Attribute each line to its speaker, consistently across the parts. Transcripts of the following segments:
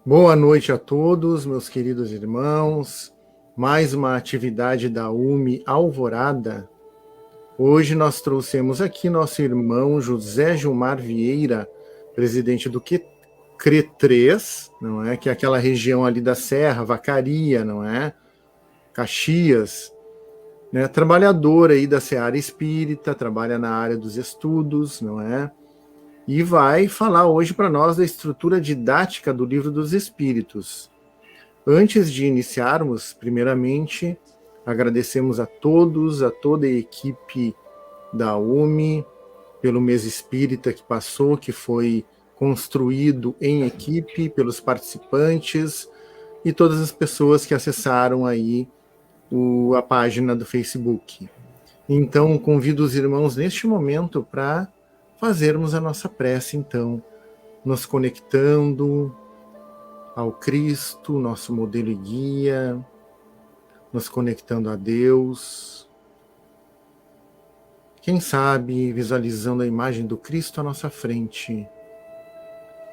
Speaker 1: Boa noite a todos, meus queridos irmãos. Mais uma atividade da UME Alvorada. Hoje nós trouxemos aqui nosso irmão José Gilmar Vieira, presidente do CRE3, não é? Que é aquela região ali da Serra, Vacaria, não é? Caxias, né? Trabalhador aí da Seara Espírita, trabalha na área dos estudos, não é? E vai falar hoje para nós da estrutura didática do Livro dos Espíritos. Antes de iniciarmos, primeiramente, agradecemos a todos, a toda a equipe da UME, pelo mês espírita que passou, que foi construído em equipe, pelos participantes e todas as pessoas que acessaram aí a página do Facebook. Então, convido os irmãos neste momento para fazermos a nossa prece, então, nos conectando ao Cristo, nosso modelo e guia, nos conectando a Deus. Quem sabe, visualizando a imagem do Cristo à nossa frente.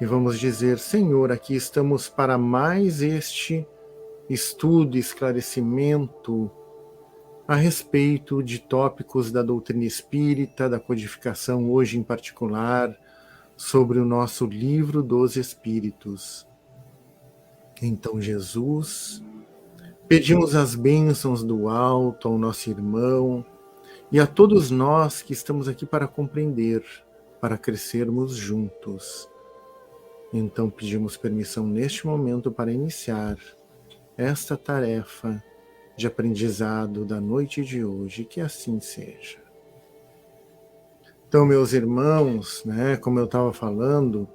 Speaker 1: E vamos dizer: Senhor, aqui estamos para mais este estudo e esclarecimento a respeito de tópicos da doutrina espírita, da codificação, hoje em particular, sobre o nosso Livro dos Espíritos. Então, Jesus, pedimos as bênçãos do alto ao nosso irmão e a todos nós que estamos aqui para compreender, para crescermos juntos. Então, pedimos permissão neste momento para iniciar esta tarefa de aprendizado da noite de hoje, que assim seja. Então, meus irmãos, né, como eu estava falando,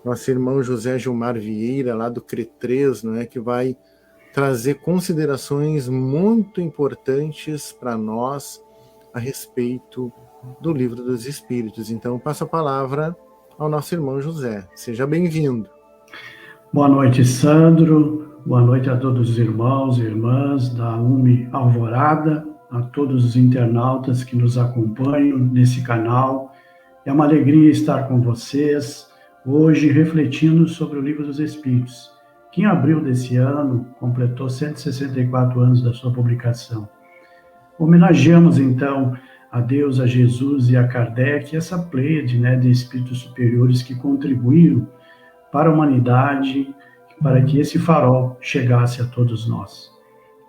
Speaker 1: nosso irmão José Gilmar Vieira, lá do CRE3, né, que vai trazer considerações muito importantes para nós a respeito do Livro dos Espíritos. Então, eu passo a palavra ao nosso irmão José. Seja bem-vindo.
Speaker 2: Boa noite, Sandro. Boa noite a todos os irmãos e irmãs da UME Alvorada, a todos os internautas que nos acompanham nesse canal. É uma alegria estar com vocês hoje refletindo sobre o Livro dos Espíritos, que em abril desse ano completou 164 anos da sua publicação. Homenageamos, então, a Deus, a Jesus e a Kardec, essa pleiade, de espíritos superiores que contribuíram para a humanidade, para que esse farol chegasse a todos nós.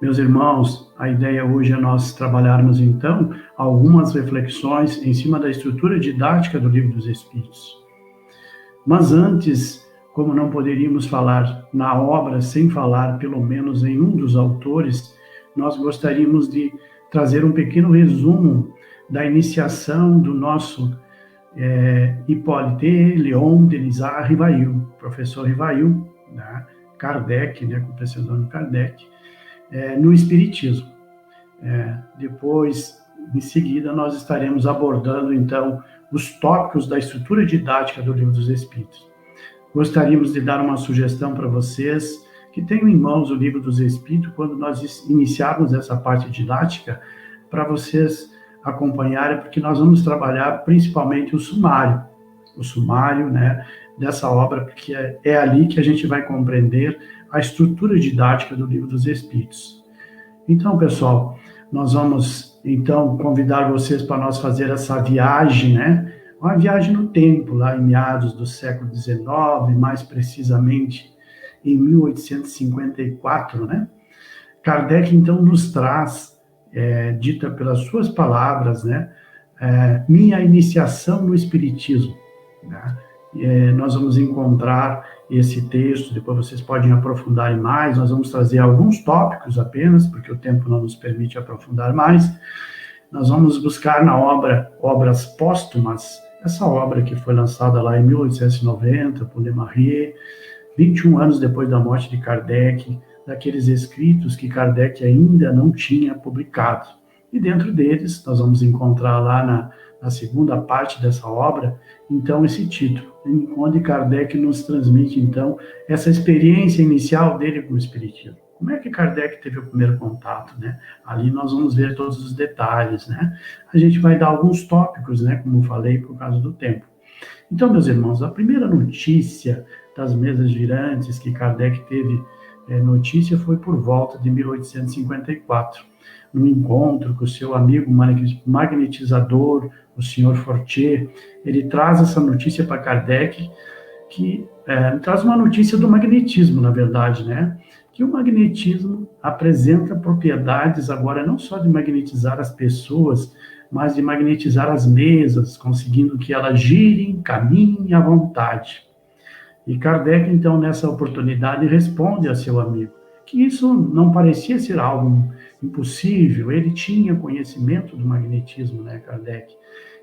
Speaker 2: Meus irmãos, a ideia hoje é nós trabalharmos, então, algumas reflexões em cima da estrutura didática do Livro dos Espíritos. Mas antes, como não poderíamos falar na obra sem falar, pelo menos, em um dos autores, nós gostaríamos de trazer um pequeno resumo da iniciação do nosso Hippolyte Léon Denisard Rivail, professor Rivail, Kardec, com o pseudônimo Kardec, no Espiritismo. Depois, em seguida, nós estaremos abordando, então, os tópicos da estrutura didática do Livro dos Espíritos. Gostaríamos de dar uma sugestão para vocês que tenham em mãos o Livro dos Espíritos, quando nós iniciarmos essa parte didática, para vocês acompanharem, porque nós vamos trabalhar principalmente o sumário, dessa obra, porque é ali que a gente vai compreender a estrutura didática do Livro dos Espíritos. Então, pessoal, nós vamos, então, convidar vocês para nós fazer essa viagem, uma viagem no tempo, lá em meados do século XIX, mais precisamente em 1854, Kardec, então, nos traz, dita pelas suas palavras, minha iniciação no Espiritismo, nós vamos encontrar esse texto, depois vocês podem aprofundar mais, nós vamos trazer alguns tópicos apenas, porque o tempo não nos permite aprofundar mais. Nós vamos buscar na obra Obras Póstumas, essa obra que foi lançada lá em 1890 por Desmarriers, 21 anos depois da morte de Kardec, daqueles escritos que Kardec ainda não tinha publicado. E dentro deles, nós vamos encontrar lá na segunda parte dessa obra, então, esse título, onde Kardec nos transmite, então, essa experiência inicial dele com o Espiritismo. Como é que Kardec teve o primeiro contato, Ali nós vamos ver todos os detalhes, A gente vai dar alguns tópicos, como falei, por causa do tempo. Então, meus irmãos, a primeira notícia das mesas girantes que Kardec teve notícia foi por volta de 1854, no encontro com o seu amigo magnetizador, o senhor Fortier. Ele traz essa notícia para Kardec, que traz uma notícia do magnetismo, na verdade, né? Que o magnetismo apresenta propriedades agora não só de magnetizar as pessoas, mas de magnetizar as mesas, conseguindo que elas girem, caminhem à vontade. E Kardec, então, nessa oportunidade, responde a seu amigo que isso não parecia ser algo impossível, ele tinha conhecimento do magnetismo, né, Kardec?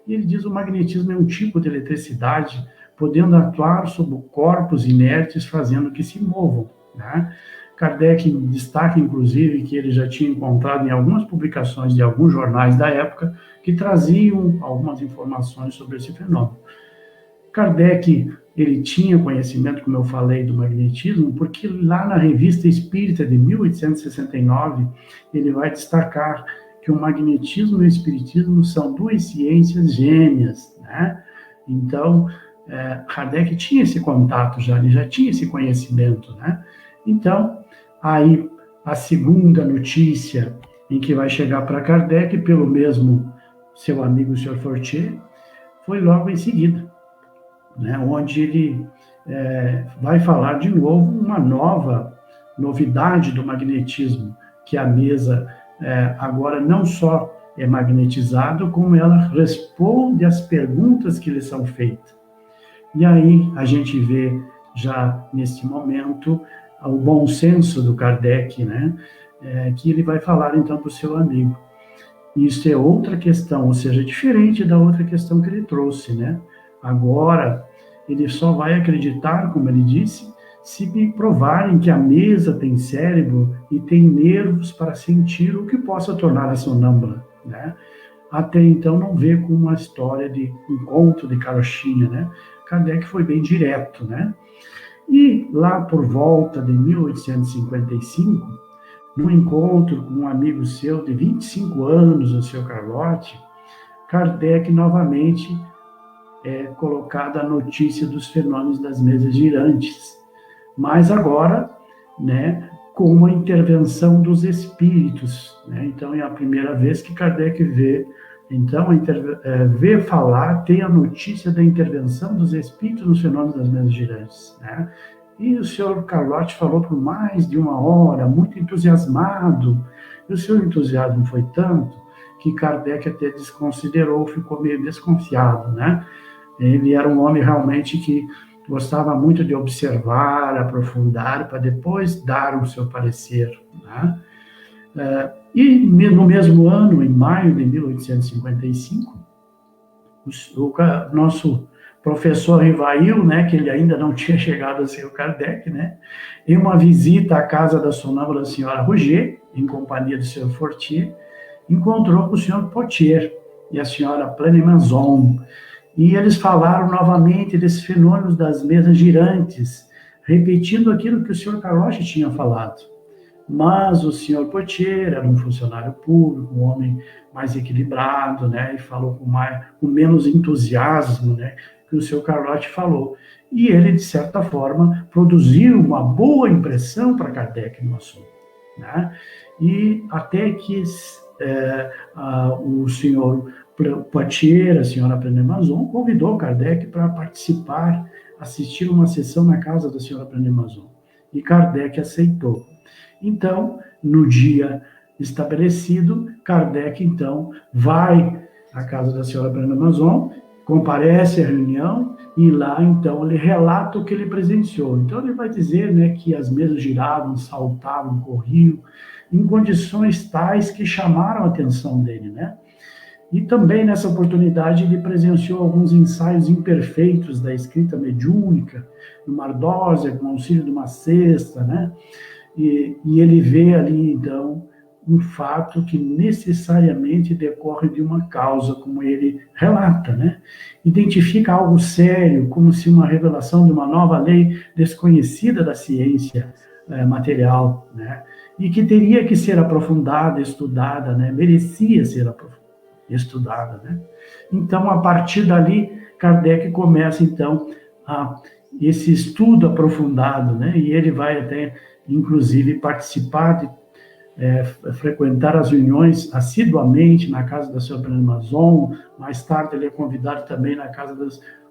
Speaker 2: E ele diz que o magnetismo é um tipo de eletricidade, podendo atuar sobre corpos inertes, fazendo que se movam, né? Kardec destaca, inclusive, que ele já tinha encontrado em algumas publicações de alguns jornais da época que traziam algumas informações sobre esse fenômeno. Kardec, ele tinha conhecimento, como eu falei, do magnetismo, porque lá na Revista Espírita de 1869, ele vai destacar que o magnetismo e o espiritismo são duas ciências gêmeas, né? Então, Kardec tinha esse contato já, ele já tinha esse conhecimento, né? Então, aí, a segunda notícia em que vai chegar para Kardec, pelo mesmo seu amigo, o Sr. Fortier, foi logo em seguida, né, onde ele vai falar de novo uma nova novidade do magnetismo, que a mesa agora não só é magnetizada, como ela responde às perguntas que lhe são feitas. E aí a gente vê já nesse momento o bom senso do Kardec, né, que ele vai falar então para o seu amigo. Isso é outra questão, ou seja, diferente da outra questão que ele trouxe, né? Agora, ele só vai acreditar, como ele disse, se me provarem que a mesa tem cérebro e tem nervos para sentir o que possa torná-la sonâmbula, né? Até então não vê com uma história de um conto de carochinha, né? Kardec foi bem direto, né? E lá por volta de 1855, num encontro com um amigo seu de 25 anos, o seu Carlotti, Kardec novamente colocada a notícia dos fenômenos das mesas girantes, mas agora, né, com uma intervenção dos espíritos, né? Então é a primeira vez que Kardec vê, então vê falar, tem a notícia da intervenção dos espíritos nos fenômenos das mesas girantes, né? E o senhor Carlotti falou por mais de uma hora, muito entusiasmado, e o seu entusiasmo foi tanto que Kardec até desconsiderou, ficou meio desconfiado, né? Ele era um homem realmente que gostava muito de observar, aprofundar, para depois dar o seu parecer, né? E no mesmo ano, em maio de 1855, o nosso professor Rivail, né, que ele ainda não tinha chegado a ser o Kardec, né, em uma visita à casa da sonâmbula senhora Rouget, em companhia do senhor Fortier, encontrou com o senhor Potier e a senhora Planemazon. E eles falaram novamente desses fenômenos das mesas girantes, repetindo aquilo que o senhor Carlotti tinha falado. Mas o senhor Potier era um funcionário público, um homem mais equilibrado, né, e falou com menos entusiasmo, né, que o senhor Carlotti falou. E ele, de certa forma, produziu uma boa impressão para Kardec no assunto, né? E até que o senhor Poitiers, a senhora Planemazon, convidou Kardec para participar, assistir uma sessão na casa da senhora Planemazon. E Kardec aceitou. Então, no dia estabelecido, Kardec, então, vai à casa da senhora Planemazon, comparece à reunião e lá, então, ele relata o que ele presenciou. Então, ele vai dizer, né, que as mesas giravam, saltavam, corriam, em condições tais que chamaram a atenção dele, né? E também, nessa oportunidade, ele presenciou alguns ensaios imperfeitos da escrita mediúnica, numa ardósia, com auxílio de uma cesta, né? E ele vê ali, então, um fato que necessariamente decorre de uma causa, como ele relata, né? Identifica algo sério, como se uma revelação de uma nova lei desconhecida da ciência material, né? E que teria que ser aprofundada, estudada, né? Merecia ser estudada, né? Então, a partir dali, Kardec começa, então, a esse estudo aprofundado, né? E ele vai até, inclusive, participar de frequentar as reuniões assiduamente na casa da senhora Mazon. Mais tarde ele é convidado também na casa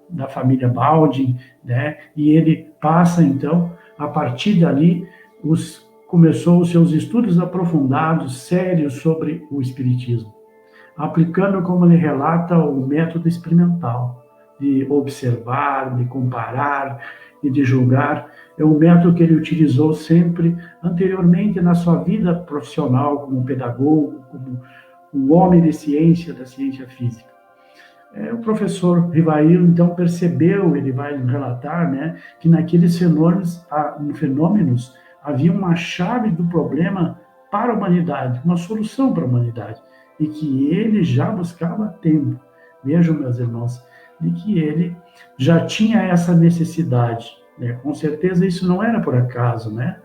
Speaker 2: da família Baldin, né? E ele passa, então, a partir dali, começou os seus estudos aprofundados, sérios, sobre o Espiritismo, aplicando, como ele relata, o método experimental, de observar, de comparar e de julgar. É um método que ele utilizou sempre anteriormente na sua vida profissional, como pedagogo, como um homem de ciência, da ciência física. O professor Rivail, então, percebeu, ele vai relatar, né, que naqueles fenômenos havia uma chave do problema para a humanidade, uma solução para a humanidade, e que ele já buscava há tempo. Vejam, meus irmãos, de que ele já tinha essa necessidade, né? Com certeza isso não era por acaso, né?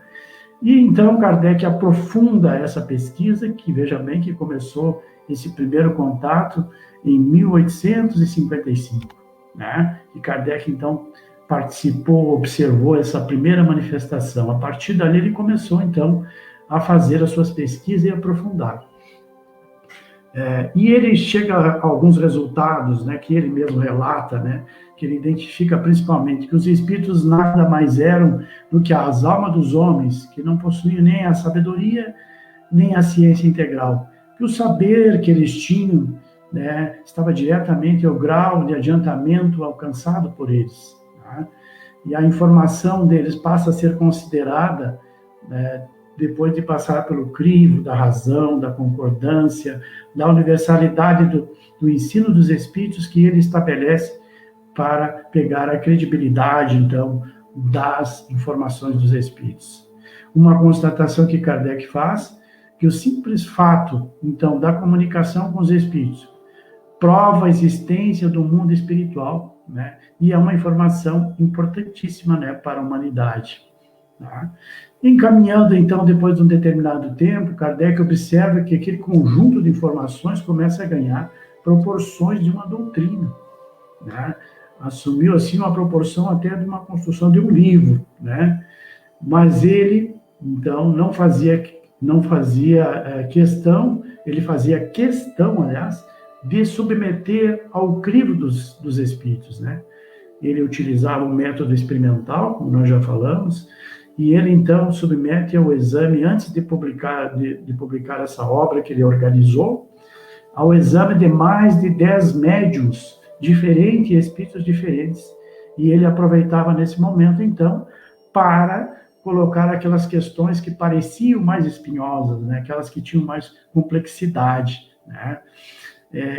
Speaker 2: E então Kardec aprofunda essa pesquisa, que veja bem que começou esse primeiro contato em 1855, né? E Kardec então participou, observou essa primeira manifestação. A partir dali ele começou então a fazer as suas pesquisas e aprofundar. E ele chega a alguns resultados, né, que ele mesmo relata, né, que ele identifica principalmente que os espíritos nada mais eram do que as almas dos homens, que não possuíam nem a sabedoria, nem a ciência integral. Que o saber que eles tinham, né, estava diretamente ao grau de adiantamento alcançado por eles. Tá? E a informação deles passa a ser considerada, né, depois de passar pelo crivo da razão, da concordância, da universalidade do ensino dos espíritos que ele estabelece para pegar a credibilidade, então, das informações dos espíritos. Uma constatação que Kardec faz, que o simples fato, então, da comunicação com os espíritos prova a existência do mundo espiritual, né? E é uma informação importantíssima, né, para a humanidade. Tá? Encaminhando, então, depois de um determinado tempo, Kardec observa que aquele conjunto de informações começa a ganhar proporções de uma doutrina, né? Assumiu, assim, uma proporção até de uma construção de um livro, né? Mas ele, então, não fazia questão, ele fazia questão, aliás, de submeter ao crivo dos espíritos, né? Ele utilizava um método experimental, como nós já falamos, e ele, então, submete ao exame, antes de publicar essa obra que ele organizou, ao exame de mais de 10 médiuns diferentes, espíritos diferentes, e ele aproveitava nesse momento, então, para colocar aquelas questões que pareciam mais espinhosas, né? Aquelas que tinham mais complexidade, né?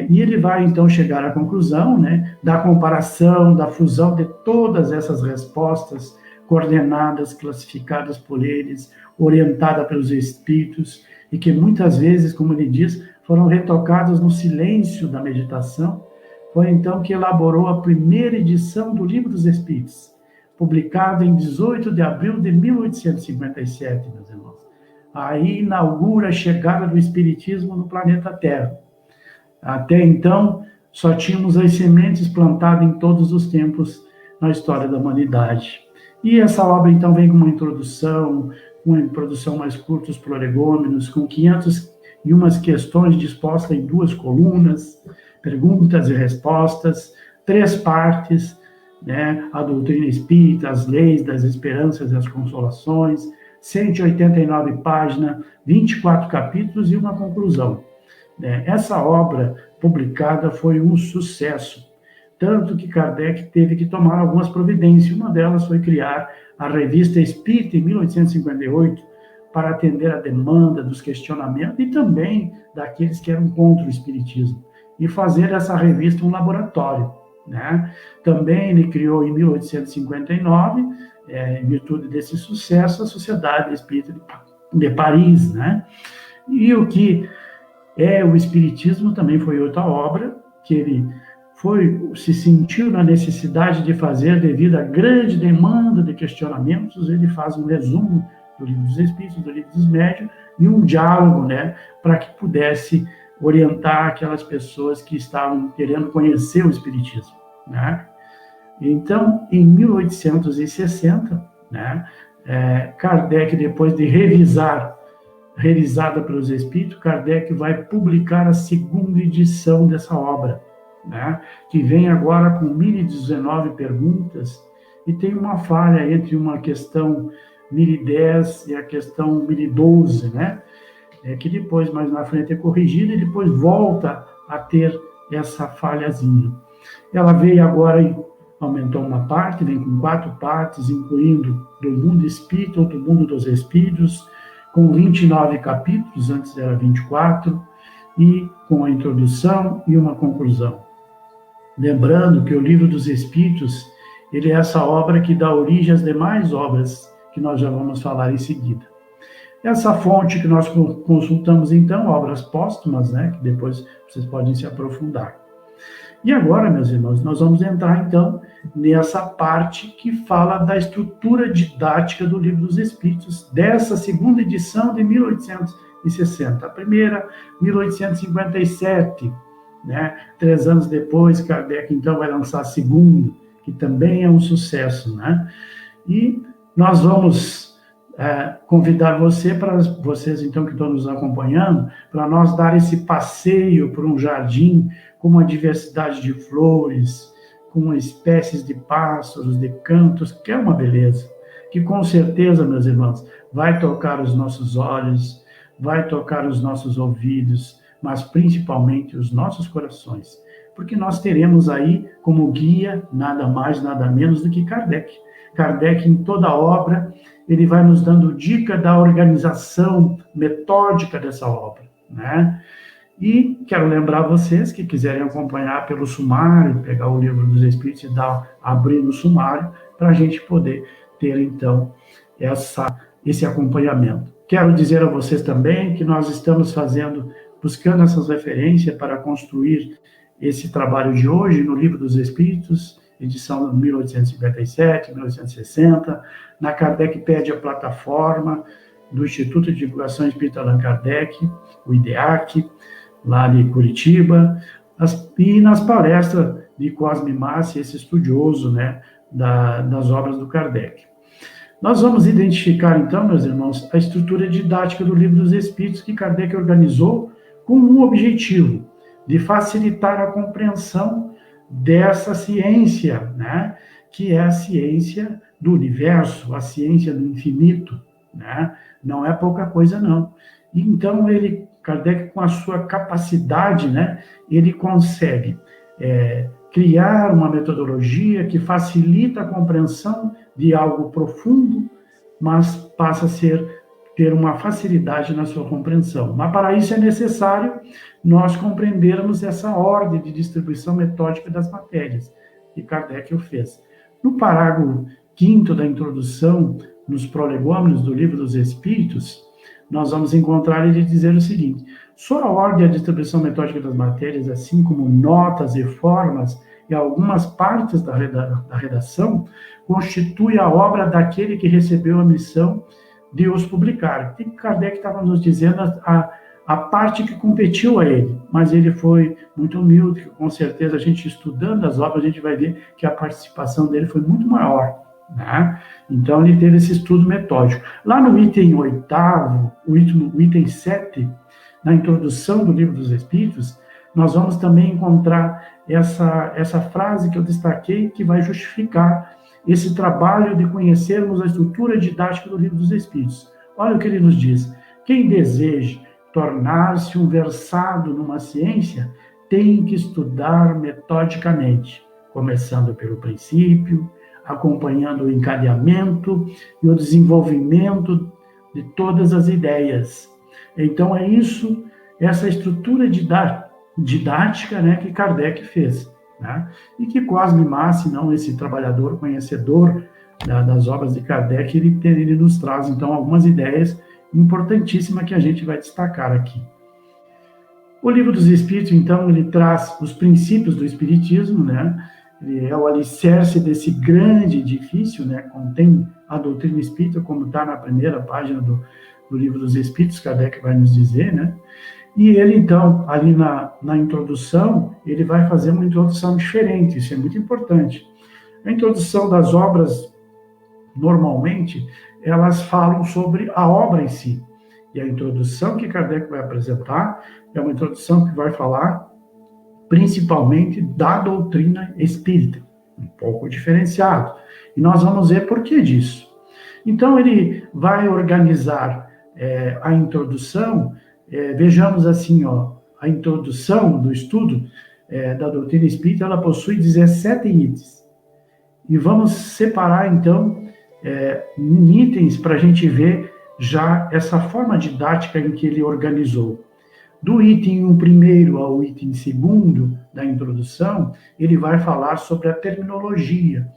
Speaker 2: E ele vai, então, chegar à conclusão, né, da comparação, da fusão de todas essas respostas coordenadas, classificadas por eles, orientadas pelos espíritos, e que muitas vezes, como ele diz, foram retocadas no silêncio da meditação. Foi então que elaborou a primeira edição do Livro dos Espíritos, publicado em 18 de abril de 1857, meus irmãos. Aí inaugura a chegada do Espiritismo no planeta Terra. Até então, só tínhamos as sementes plantadas em todos os tempos na história da humanidade. E essa obra, então, vem com uma introdução mais curta, os prolegômenos, com 501 questões dispostas em 2 colunas, perguntas e respostas, 3 partes, né, a doutrina espírita, as leis das esperanças e as consolações, 189 páginas, 24 capítulos e uma conclusão. Essa obra publicada foi um sucesso, tanto que Kardec teve que tomar algumas providências. Uma delas foi criar a Revista Espírita em 1858, para atender a demanda dos questionamentos e também daqueles que eram contra o espiritismo, e fazer essa revista um laboratório, né? Também ele criou em 1859, em virtude desse sucesso, a Sociedade Espírita de Paris, né? E o que o Espiritismo também foi outra obra que ele se sentiu na necessidade de fazer devido à grande demanda de questionamentos. Ele faz um resumo do Livro dos Espíritos, do Livro dos Médiuns, e um diálogo, né, para que pudesse orientar aquelas pessoas que estavam querendo conhecer o Espiritismo, né? Então, em 1860, né, Kardec, depois de revisada pelos Espíritos, Kardec vai publicar a segunda edição dessa obra, né, que vem agora com 1019 perguntas, e tem uma falha entre uma questão 1010 e a questão 1012, né, que depois, mais na frente, é corrigida e depois volta a ter essa falhazinha. Ela veio agora e aumentou uma parte, vem com 4 partes, incluindo do mundo espírita, do mundo dos espíritos, com 29 capítulos, antes era 24, e com a introdução e uma conclusão. Lembrando que o Livro dos Espíritos, ele é essa obra que dá origem às demais obras que nós já vamos falar em seguida. Essa fonte que nós consultamos, então, obras póstumas, né, que depois vocês podem se aprofundar. E agora, meus irmãos, nós vamos entrar, então, nessa parte que fala da estrutura didática do Livro dos Espíritos, dessa segunda edição de 1860. A primeira, 1857, né? 3 anos depois, Kardec, então, vai lançar a segunda, que também é um sucesso, né? E nós vamos convidar vocês, então, que estão nos acompanhando, para nós dar esse passeio por um jardim com uma diversidade de flores, com espécies de pássaros, de cantos, que é uma beleza, que com certeza, meus irmãos, vai tocar os nossos olhos, vai tocar os nossos ouvidos, mas principalmente os nossos corações, porque nós teremos aí como guia nada mais, nada menos do que Kardec. Kardec, em toda a obra, ele vai nos dando dica da organização metódica dessa obra, né? E quero lembrar vocês que quiserem acompanhar pelo sumário, pegar o Livro dos Espíritos e abrir no sumário, para a gente poder ter, então, esse acompanhamento. Quero dizer a vocês também que nós estamos buscando essas referências para construir esse trabalho de hoje no Livro dos Espíritos, edição 1857, 1860, na Kardecpédia plataforma do Instituto de Divulgação Espírita Allan Kardec, o IDEAC, lá de Curitiba, e nas palestras de Cosme Massi, esse estudioso, né, das obras do Kardec. Nós vamos identificar, então, meus irmãos, a estrutura didática do Livro dos Espíritos que Kardec organizou com um objetivo, de facilitar a compreensão dessa ciência, né, que é a ciência do universo, a ciência do infinito, né? Não é pouca coisa, não. E então, Kardec, com a sua capacidade, né, ele consegue criar uma metodologia que facilita a compreensão de algo profundo, mas passa a ter uma facilidade na sua compreensão. Mas para isso é necessário nós compreendermos essa ordem de distribuição metódica das matérias, que Kardec o fez. No parágrafo 5º da introdução, nos prolegômenos do Livro dos Espíritos, nós vamos encontrar ele dizer o seguinte: só a ordem e a distribuição metódica das matérias, assim como notas e formas e algumas partes da redação, constitui a obra daquele que recebeu a missão de os publicar. E Kardec estava nos dizendo a parte que competiu a ele, mas ele foi muito humilde, com certeza a gente estudando as obras, a gente vai ver que a participação dele foi muito maior, né? Então ele teve esse estudo metódico. Lá no item 8º, o item 7, na introdução do Livro dos Espíritos, nós vamos também encontrar essa frase que eu destaquei, que vai justificar esse trabalho de conhecermos a estrutura didática do Livro dos Espíritos. Olha o que ele nos diz: quem deseja tornar-se um versado numa ciência tem que estudar metodicamente, começando pelo princípio, acompanhando o encadeamento e o desenvolvimento de todas as ideias. Então é isso, essa estrutura didática, né, que Kardec fez, né? E que Cosme Massi, não esse trabalhador conhecedor das obras de Kardec, ele nos traz, então, algumas ideias importantíssimas que a gente vai destacar aqui. O Livro dos Espíritos, então, ele traz os princípios do Espiritismo, né? Ele é o alicerce desse grande edifício, né? Contém a doutrina espírita, como está na primeira página do Livro dos Espíritos, Kardec vai nos dizer, né? E ele, então, ali na introdução, ele vai fazer uma introdução diferente, isso é muito importante. A introdução das obras, normalmente, elas falam sobre a obra em si. E a introdução que Kardec vai apresentar é uma introdução que vai falar principalmente da doutrina espírita, um pouco diferenciado. E nós vamos ver por que disso. Então, ele vai organizar a introdução, vejamos assim, a introdução do estudo da doutrina espírita, ela possui 17 itens. E vamos separar, então, em itens para a gente ver já essa forma didática em que ele organizou. Do item 1 ao item 2 da introdução, ele vai falar sobre a terminologia,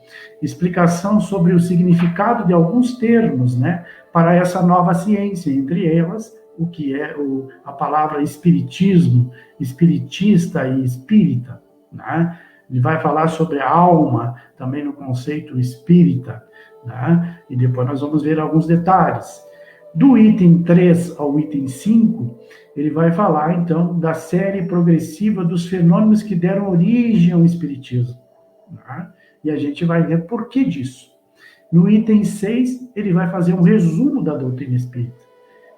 Speaker 2: explicação sobre o significado de alguns termos, né, para essa nova ciência, entre elas, o que é a palavra espiritismo, espiritista e espírita, né? Ele vai falar sobre a alma, também no conceito espírita, né? E depois nós vamos ver alguns detalhes. Do item 3 ao item 5, ele vai falar, então, da série progressiva dos fenômenos que deram origem ao espiritismo, né? E a gente vai ver por que disso. No item 6, ele vai fazer um resumo da doutrina espírita.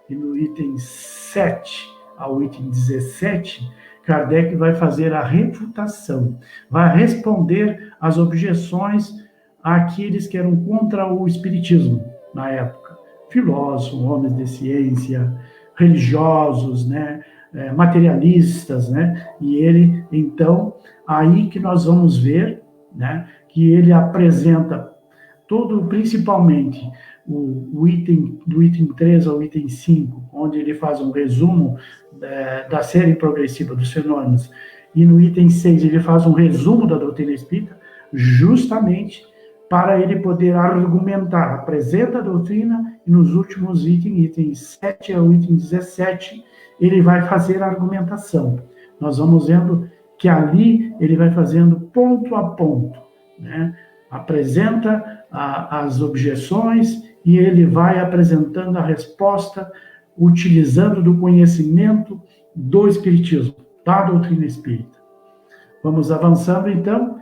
Speaker 2: E no item 7 ao item 17, Kardec vai fazer a refutação, vai responder às objeções àqueles que eram contra o espiritismo na época. Filósofos, homens de ciência, religiosos, né, materialistas, né, e ele, então, aí que nós vamos ver, né, que ele apresenta todo, principalmente, do item 3 ao item 5, onde ele faz um resumo da série progressiva dos fenômenos, e no item 6 ele faz um resumo da doutrina espírita, justamente para ele poder argumentar, apresenta a doutrina, e nos últimos itens 7 ao item 17, ele vai fazer a argumentação. Nós vamos vendo que ali ele vai fazendo ponto a ponto, né? Apresenta as objeções e ele vai apresentando a resposta utilizando do conhecimento do espiritismo, da doutrina espírita. Vamos avançando, então.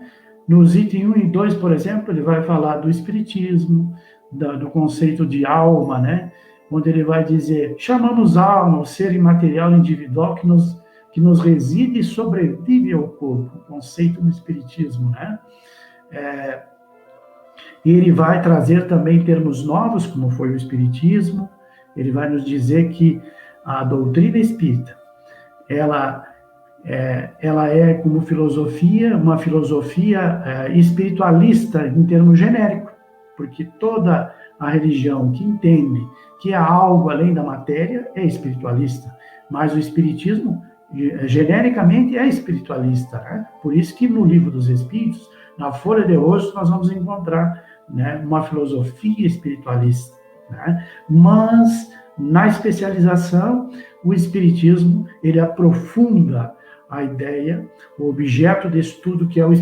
Speaker 2: Nos itens 1 e 2, por exemplo, ele vai falar do espiritismo, do conceito de alma, né? Onde ele vai dizer, chamamos alma, o ser imaterial individual que nos reside e sobrevive ao corpo, o conceito do espiritismo, né? E ele vai trazer também termos novos, como foi o espiritismo. Ele vai nos dizer que a doutrina espírita, ela é como filosofia, uma filosofia espiritualista em termos genéricos, porque toda a religião que entende que há algo além da matéria é espiritualista, mas o espiritismo, genericamente, é espiritualista, né? Por isso que no Livro dos Espíritos, na Folha de Rostos, nós vamos encontrar, né, uma filosofia espiritualista, né? Mas, na especialização, o espiritismo, ele aprofunda a ideia, o objeto de estudo que é o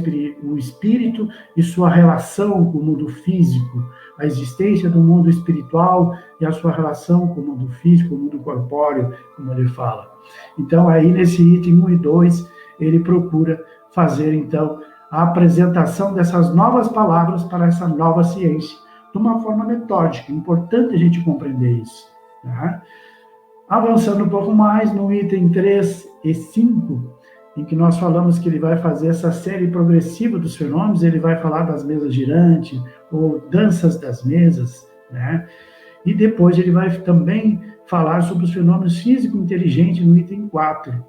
Speaker 2: espírito e sua relação com o mundo físico, a existência do mundo espiritual e a sua relação com o mundo físico, o mundo corpóreo, como ele fala. Então, aí nesse item 1 e 2, ele procura fazer, então, a apresentação dessas novas palavras para essa nova ciência, de uma forma metódica. É importante a gente compreender isso, tá? Avançando um pouco mais, no item 3 e 5, em que nós falamos que ele vai fazer essa série progressiva dos fenômenos, ele vai falar das mesas girantes, ou danças das mesas, né? E depois ele vai também falar sobre os fenômenos físico-inteligentes no item 4,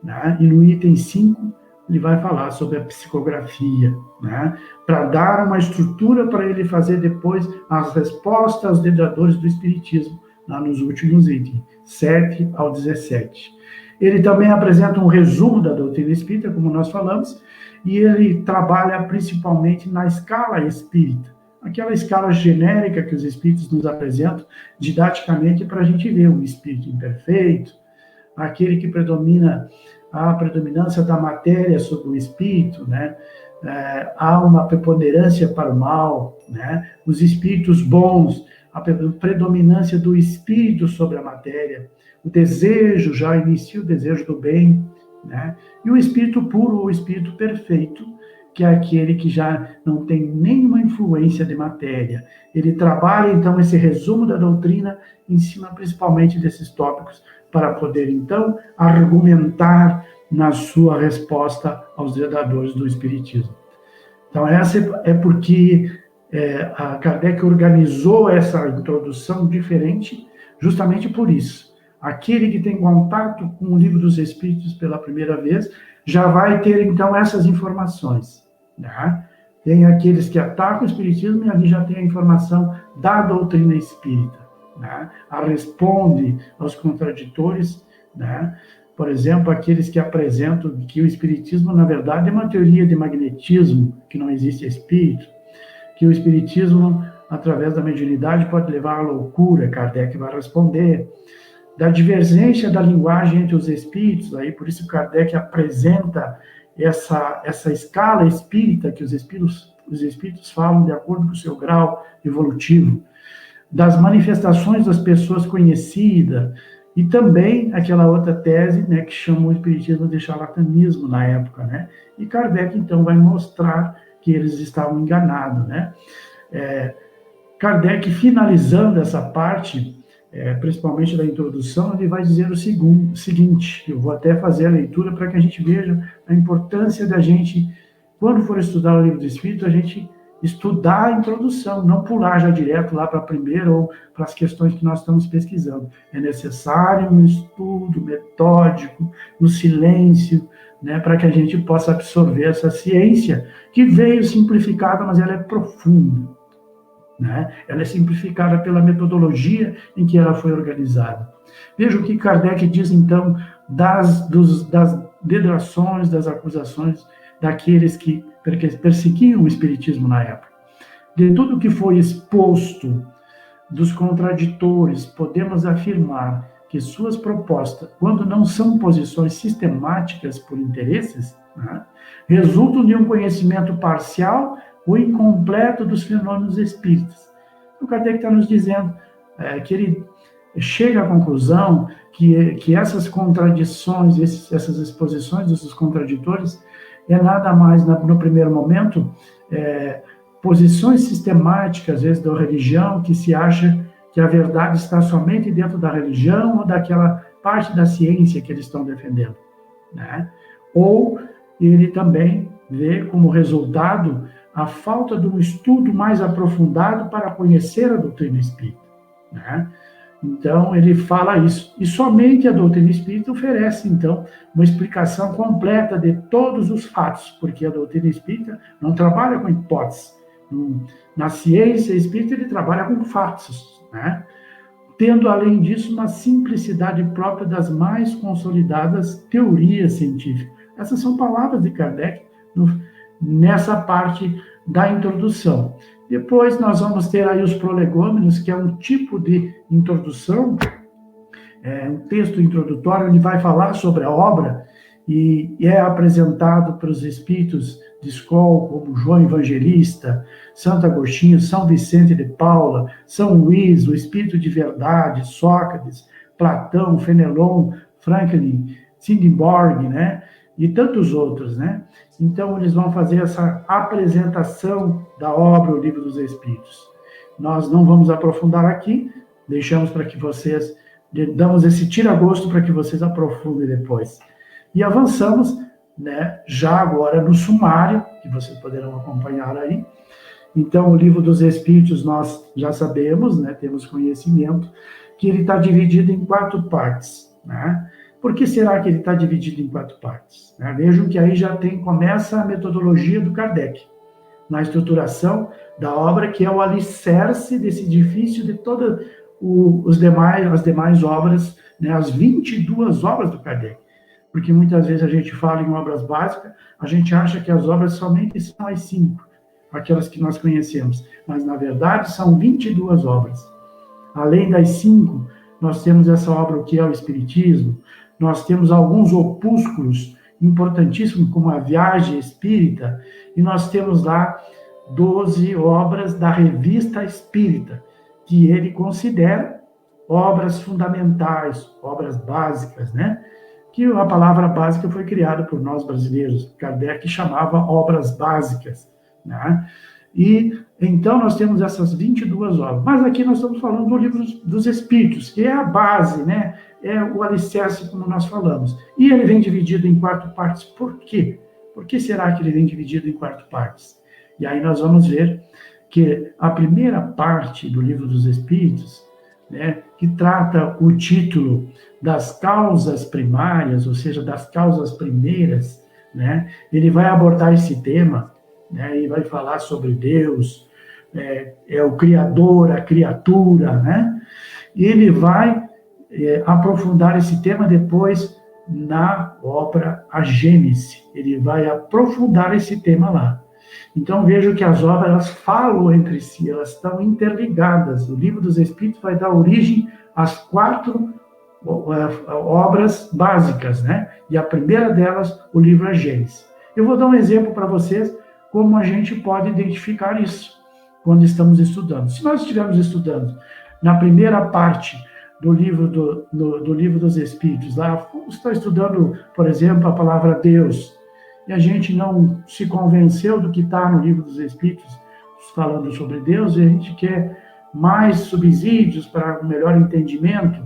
Speaker 2: né? E no item 5, ele vai falar sobre a psicografia, né? Para dar uma estrutura para ele fazer depois as respostas aos dedadores do espiritismo, lá nos últimos itens, 7 ao 17. Ele também apresenta um resumo da doutrina espírita, como nós falamos, e ele trabalha principalmente na escala espírita, aquela escala genérica que os espíritos nos apresentam didaticamente para a gente ver o espírito imperfeito, aquele que predomina a predominância da matéria sobre o espírito, né? Há uma preponderância para o mal, né? Os espíritos bons, a predominância do espírito sobre a matéria, o desejo, já inicia o desejo do bem, né? E o espírito puro, o espírito perfeito, que é aquele que já não tem nenhuma influência de matéria. Ele trabalha, então, esse resumo da doutrina em cima, principalmente, desses tópicos, para poder, então, argumentar na sua resposta aos dedadores do Espiritismo. Então, essa é porque a Kardec organizou essa introdução diferente, justamente por isso. Aquele que tem contato com o Livro dos Espíritos pela primeira vez, já vai ter, então, essas informações. Né? Tem aqueles que atacam o Espiritismo e ali já tem a informação da doutrina espírita. Né? Responde aos contraditores, né? Por exemplo, aqueles que apresentam que o Espiritismo, na verdade, é uma teoria de magnetismo, que não existe espírito, que o Espiritismo, através da mediunidade, pode levar à loucura, Kardec vai responder, da divergência da linguagem entre os espíritos, aí por isso Kardec apresenta essa escala espírita que os espíritos falam de acordo com o seu grau evolutivo, das manifestações das pessoas conhecidas, e também aquela outra tese, né, que chamou o espiritismo de charlatanismo na época, né? E Kardec, então, vai mostrar que eles estavam enganados, né? Kardec, finalizando essa parte, principalmente da introdução, ele vai dizer o seguinte, eu vou até fazer a leitura para que a gente veja a importância da gente, quando for estudar o Livro do Espírito, a gente estudar a introdução, não pular já direto lá para a primeira ou para as questões que nós estamos pesquisando. É necessário um estudo metódico, no silêncio, né, para que a gente possa absorver essa ciência que veio simplificada, mas ela é profunda. Né? Ela é simplificada pela metodologia em que ela foi organizada. Veja o que Kardec diz, então, das detrações, das acusações daqueles que perseguiam o Espiritismo na época. De tudo que foi exposto dos contraditores, podemos afirmar que suas propostas, quando não são posições sistemáticas por interesses, né, resultam de um conhecimento parcial ou incompleto dos fenômenos espíritas. O Kardec está nos dizendo que ele chega à conclusão que essas contradições, essas exposições desses contraditores, é nada mais, no primeiro momento, posições sistemáticas, às vezes, da religião, que se acha que a verdade está somente dentro da religião ou daquela parte da ciência que eles estão defendendo. Né? Ou ele também vê como resultado a falta de um estudo mais aprofundado para conhecer a doutrina espírita. Né? Então, ele fala isso. E somente a doutrina espírita oferece, então, uma explicação completa de todos os fatos, porque a doutrina espírita não trabalha com hipóteses. Na ciência espírita, ele trabalha com fatos, né? Tendo, além disso, uma simplicidade própria das mais consolidadas teorias científicas. Essas são palavras de Kardec nessa parte da introdução. Depois nós vamos ter aí os prolegômenos, que é um tipo de introdução, um texto introdutório, onde vai falar sobre a obra e é apresentado pelos espíritos de escola, como João Evangelista, Santo Agostinho, São Vicente de Paula, São Luís, o Espírito de Verdade, Sócrates, Platão, Fenelon, Franklin, Swedenborg, né? E tantos outros, né? Então, eles vão fazer essa apresentação da obra, o Livro dos Espíritos. Nós não vamos aprofundar aqui, deixamos para que vocês, damos esse tira-gosto para que vocês aprofundem depois. E avançamos, né, já agora no sumário, que vocês poderão acompanhar aí. Então, o Livro dos Espíritos, nós já sabemos, né, temos conhecimento, que ele está dividido em 4 partes, né? Por que será que ele está dividido em 4 partes? Vejam que aí já começa a metodologia do Kardec, na estruturação da obra, que é o alicerce desse edifício de todas as demais obras, né, as 22 obras do Kardec. Porque muitas vezes a gente fala em obras básicas, a gente acha que as obras somente são as 5, aquelas que nós conhecemos. Mas, na verdade, são 22 obras. Além das 5, nós temos essa obra, o que é o Espiritismo. Nós temos alguns opúsculos importantíssimos, como a Viagem Espírita, e nós temos lá 12 obras da Revista Espírita, que ele considera obras fundamentais, obras básicas, né? que a palavra básica foi criada por nós brasileiros. Kardec chamava obras básicas, né? E então nós temos essas 22 obras. Mas aqui nós estamos falando do Livro dos Espíritos, que é a base, né? É o alicerce, como nós falamos. E ele vem dividido em 4 partes. Por quê? Por que será que ele vem dividido em 4 partes? E aí nós vamos ver que a primeira parte do Livro dos Espíritos, né, que trata o título das causas primárias, ou seja, das causas primeiras, né, ele vai abordar esse tema, né, e vai falar sobre Deus, o Criador, a criatura, né, e ele vai aprofundar esse tema depois na obra A Gênese. Ele vai aprofundar esse tema lá. Então, vejo que as obras elas falam entre si, elas estão interligadas. O Livro dos Espíritos vai dar origem às 4 obras básicas, né? E a primeira delas, o livro A Gênese. Eu vou dar um exemplo para vocês como a gente pode identificar isso quando estamos estudando. Se nós estivermos estudando na primeira parte do livro do Livro dos Espíritos, lá, está estudando, por exemplo, a palavra Deus, e a gente não se convenceu do que está no Livro dos Espíritos, falando sobre Deus, e a gente quer mais subsídios para um melhor entendimento,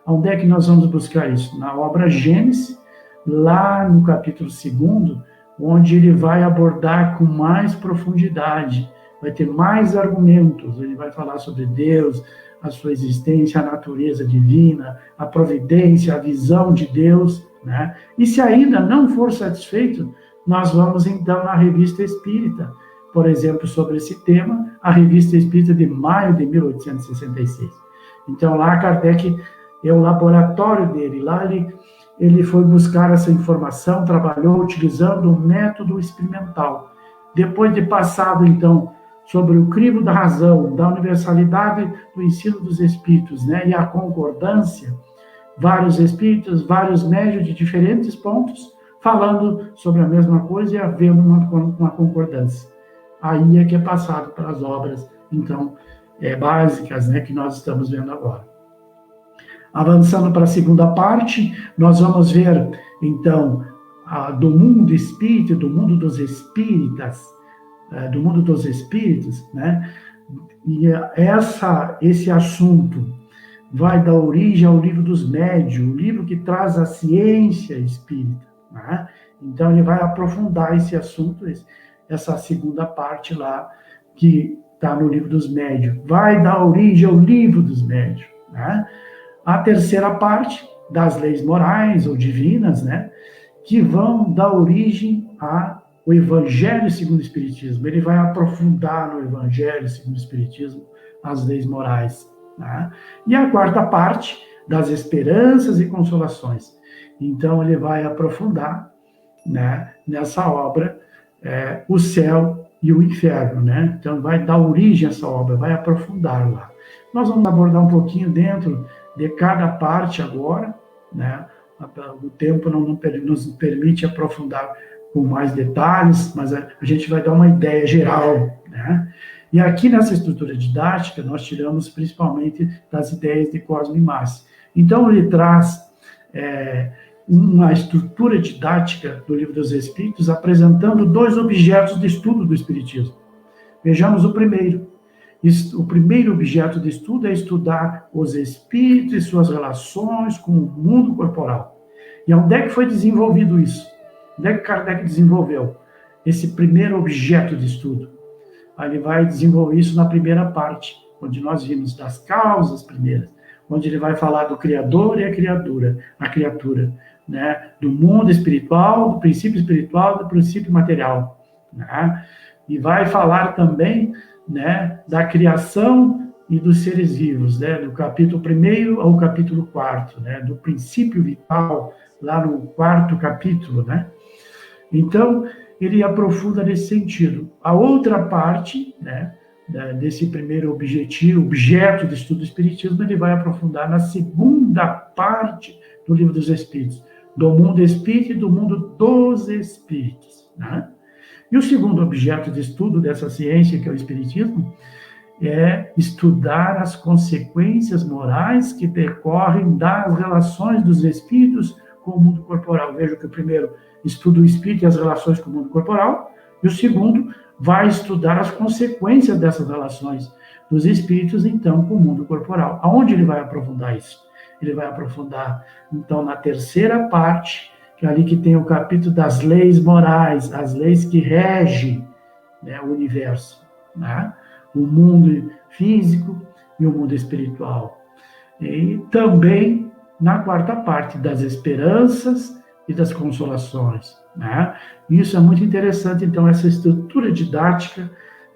Speaker 2: onde é que nós vamos buscar isso? Na obra Gênesis, lá no capítulo 2, onde ele vai abordar com mais profundidade, vai ter mais argumentos, ele vai falar sobre Deus, a sua existência, a natureza divina, a providência, a visão de Deus, né? E se ainda não for satisfeito, nós vamos então na Revista Espírita, por exemplo, sobre esse tema, a Revista Espírita de maio de 1866. Então lá Kardec é o laboratório dele, lá ele foi buscar essa informação, trabalhou utilizando um método experimental. Depois de passado então sobre o crivo da razão, da universalidade do ensino dos espíritos, né, e a concordância, vários espíritos, vários médios de diferentes pontos, falando sobre a mesma coisa e havendo uma concordância. Aí é que é passado para as obras, então, básicas, né, que nós estamos vendo agora. Avançando para a segunda parte, nós vamos ver, então, do mundo espírita, do mundo dos espíritas, né? E esse assunto vai dar origem ao Livro dos Médiuns, o livro que traz a ciência espírita, né? Então ele vai aprofundar esse assunto, essa segunda parte lá, que está no Livro dos Médiuns, vai dar origem ao Livro dos Médiuns, né? A terceira parte, das leis morais ou divinas, né? Que vão dar origem ao Evangelho segundo o Espiritismo. Ele vai aprofundar no Evangelho segundo o Espiritismo as leis morais, né? E a quarta parte, das esperanças e consolações. Então, ele vai aprofundar, né, nessa obra o céu e o inferno, né? Então, vai dar origem a essa obra, vai aprofundar lá. Nós vamos abordar um pouquinho dentro de cada parte agora, né? O tempo não nos permite aprofundar com mais detalhes, mas a gente vai dar uma ideia geral, né? E aqui nessa estrutura didática, nós tiramos principalmente das ideias de Cosme e Massi. Então, ele traz uma estrutura didática do Livro dos Espíritos, apresentando 2 objetos de estudo do Espiritismo. Vejamos o primeiro. O primeiro objeto de estudo é estudar os espíritos e suas relações com o mundo corporal. E onde é que foi desenvolvido isso? Onde é que Kardec desenvolveu esse primeiro objeto de estudo? Aí ele vai desenvolver isso na primeira parte, onde nós vimos das causas primeiras, onde ele vai falar do Criador e a criatura, né? Do mundo espiritual, do princípio material, né? E vai falar também, né, da criação e dos seres vivos, né? Do capítulo 1 ao capítulo 4, né? Do princípio vital, lá no 4º capítulo, né? Então, ele aprofunda nesse sentido. A outra parte, né, desse primeiro objeto de estudo do Espiritismo, ele vai aprofundar na segunda parte do Livro dos Espíritos, do mundo espírita e do mundo dos espíritos, né? E o segundo objeto de estudo dessa ciência, que é o Espiritismo, é estudar as consequências morais que decorrem das relações dos espíritos com o mundo corporal. Veja que o primeiro estuda o espírito e as relações com o mundo corporal, e o segundo vai estudar as consequências dessas relações dos espíritos, então, com o mundo corporal. Aonde ele vai aprofundar isso? Ele vai aprofundar, então, na terceira parte, que é ali que tem o capítulo das leis morais, as leis que regem, né, o universo, né? O mundo físico e o mundo espiritual. E também na quarta parte, das esperanças e das consolações, né? Isso é muito interessante, então, essa estrutura didática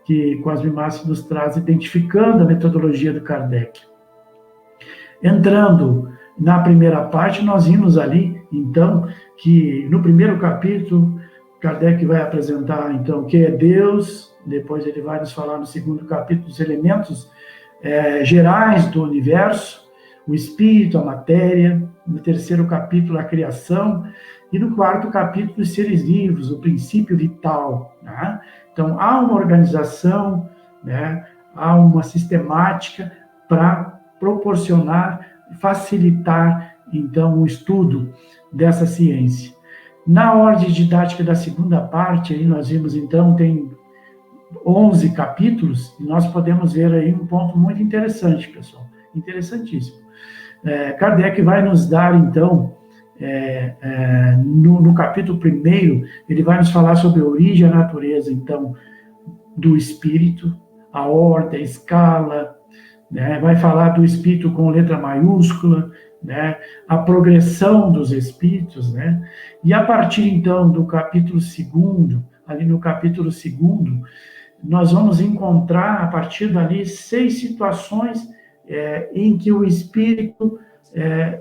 Speaker 2: que Cosme Márcio nos traz, identificando a metodologia do Kardec. Entrando na primeira parte, nós vimos ali, então, que no primeiro capítulo, Kardec vai apresentar, então, o que é Deus, depois ele vai nos falar no segundo capítulo dos elementos gerais do universo, o espírito, a matéria, no terceiro capítulo, a criação, e no quarto capítulo, os seres vivos, o princípio vital, né? Então, há uma organização, né? Há uma sistemática para proporcionar, facilitar, então, o estudo dessa ciência. Na ordem didática da segunda parte, aí nós vimos, então, tem 11 capítulos, e nós podemos ver aí um ponto muito interessante, pessoal, interessantíssimo. Kardec vai nos dar, então, no capítulo 1º, ele vai nos falar sobre a origem e a natureza, então, do espírito, a ordem, a escala, né? Vai falar do espírito com letra maiúscula, né? A progressão dos espíritos, né? E a partir, então, do capítulo 2º, ali no capítulo 2º, nós vamos encontrar, a partir dali, 6 situações em que o espírito